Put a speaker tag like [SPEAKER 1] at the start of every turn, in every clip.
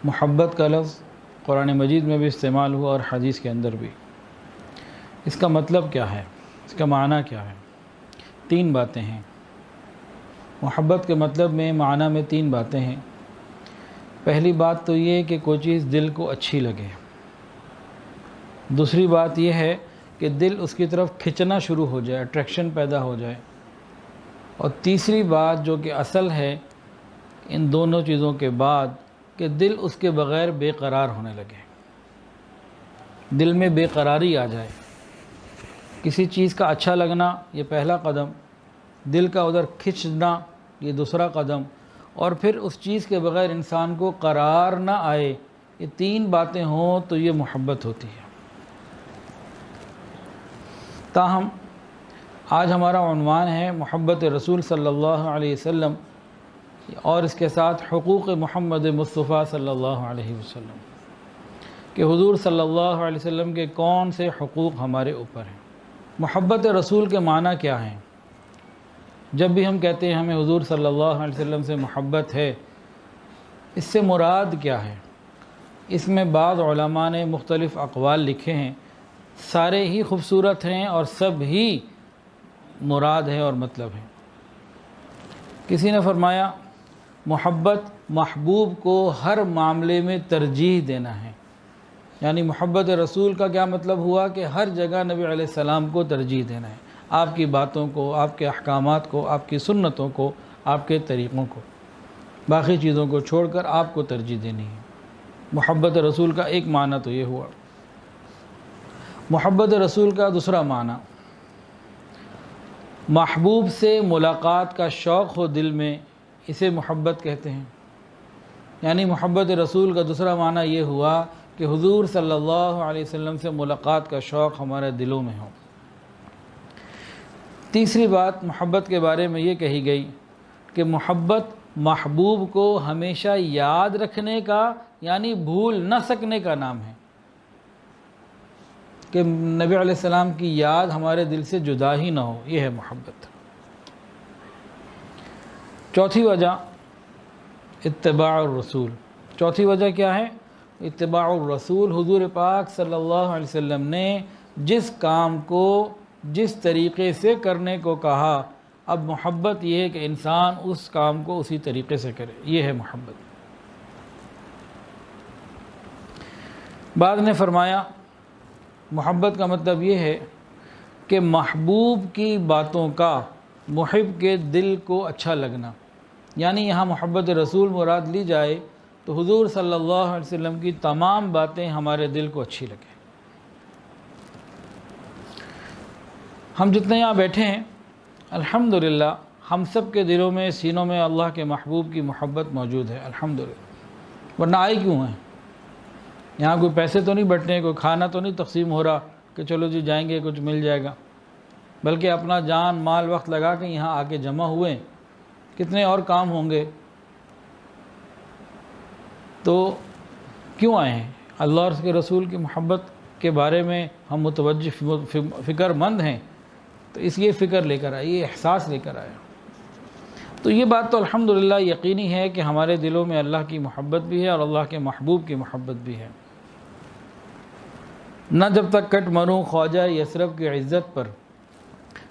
[SPEAKER 1] محبت کا لفظ قرآن مجید میں بھی استعمال ہوا اور حدیث کے اندر بھی۔ اس کا مطلب کیا ہے، اس کا معنی کیا ہے؟ تین باتیں ہیں۔ محبت کے مطلب میں، معنی میں تین باتیں ہیں۔ پہلی بات تو یہ کہ کوئی چیز دل کو اچھی لگے۔ دوسری بات یہ ہے کہ دل اس کی طرف کھنچنا شروع ہو جائے، اٹریکشن پیدا ہو جائے۔ اور تیسری بات جو کہ اصل ہے ان دونوں چیزوں کے بعد، کہ دل اس کے بغیر بے قرار ہونے لگے، دل میں بے قراری آ جائے۔ کسی چیز کا اچھا لگنا یہ پہلا قدم، دل کا ادھر کھنچنا یہ دوسرا قدم، اور پھر اس چیز کے بغیر انسان کو قرار نہ آئے۔ یہ تین باتیں ہوں تو یہ محبت ہوتی ہے۔ تاہم آج ہمارا عنوان ہے محبت رسول صلی اللہ علیہ وسلم، اور اس کے ساتھ حقوق محمد مصطفیٰ صلی اللہ علیہ وسلم، کہ حضور صلی اللہ علیہ وسلم کے کون سے حقوق ہمارے اوپر ہیں۔ محبت رسول کے معنی کیا ہیں؟ جب بھی ہم کہتے ہیں ہمیں حضور صلی اللہ علیہ وسلم سے محبت ہے، اس سے مراد کیا ہے؟ اس میں بعض علماء نے مختلف اقوال لکھے ہیں، سارے ہی خوبصورت ہیں اور سب ہی مراد ہے اور مطلب ہے۔ کسی نے فرمایا محبت محبوب کو ہر معاملے میں ترجیح دینا ہے، یعنی محبت رسول کا کیا مطلب ہوا کہ ہر جگہ نبی علیہ السلام کو ترجیح دینا ہے، آپ کی باتوں کو، آپ کے احکامات کو، آپ کی سنتوں کو، آپ کے طریقوں کو، باقی چیزوں کو چھوڑ کر آپ کو ترجیح دینی ہے۔ محبت رسول کا ایک معنی تو یہ ہوا۔ محبت رسول کا دوسرا معنی، محبوب سے ملاقات کا شوق ہو دل میں، اسے محبت کہتے ہیں۔ یعنی محبت رسول کا دوسرا معنی یہ ہوا کہ حضور صلی اللہ علیہ وسلم سے ملاقات کا شوق ہمارے دلوں میں ہو۔ تیسری بات محبت کے بارے میں یہ کہی گئی کہ محبت محبوب کو ہمیشہ یاد رکھنے کا، یعنی بھول نہ سکنے کا نام ہے، کہ نبی علیہ السلام کی یاد ہمارے دل سے جدا ہی نہ ہو، یہ ہے محبت۔ چوتھی وجہ اتباع الرسول۔ چوتھی وجہ کیا ہے؟ اتباع الرسول۔ حضور پاک صلی اللہ علیہ وسلم نے جس کام کو جس طریقے سے کرنے کو کہا، اب محبت یہ ہے کہ انسان اس کام کو اسی طریقے سے کرے، یہ ہے محبت۔ بعض نے فرمایا محبت کا مطلب یہ ہے کہ محبوب کی باتوں کا محب کے دل کو اچھا لگنا، یعنی یہاں محبت رسول مراد لی جائے تو حضور صلی اللہ علیہ وسلم کی تمام باتیں ہمارے دل کو اچھی لگیں۔ ہم جتنے یہاں بیٹھے ہیں الحمدللہ ہم سب کے دلوں میں، سینوں میں اللہ کے محبوب کی محبت موجود ہے، الحمدللہ۔ ورنہ آئی کیوں ہیں؟ یہاں کوئی پیسے تو نہیں بٹنے ہیں، کوئی کھانا تو نہیں تقسیم ہو رہا کہ چلو جی جائیں گے کچھ مل جائے گا، بلکہ اپنا جان مال وقت لگا کے یہاں آ کے جمع ہوئے۔ کتنے اور کام ہوں گے، تو کیوں آئے ہیں؟ اللہ اور اس کے رسول کی محبت کے بارے میں ہم متوجہ فکر مند ہیں، تو اس لیے فکر لے کر آئے، یہ احساس لے کر آئے۔ تو یہ بات تو الحمدللہ یقینی ہے کہ ہمارے دلوں میں اللہ کی محبت بھی ہے اور اللہ کے محبوب کی محبت بھی ہے۔ نہ جب تک کٹ مروں خواجہ یثرب کی عزت پر،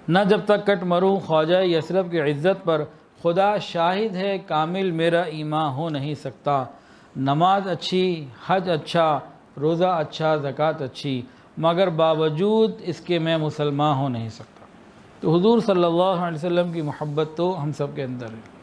[SPEAKER 1] نہ جب تک کٹ مروں خواجہ یثرب کی عزت پر، خدا شاہد ہے کامل میرا ایمان ہو نہیں سکتا۔ نماز اچھی، حج اچھا، روزہ اچھا، زکوٰۃ اچھی، مگر باوجود اس کے میں مسلمان ہو نہیں سکتا۔ تو حضور صلی اللہ علیہ وسلم کی محبت تو ہم سب کے اندر ہے۔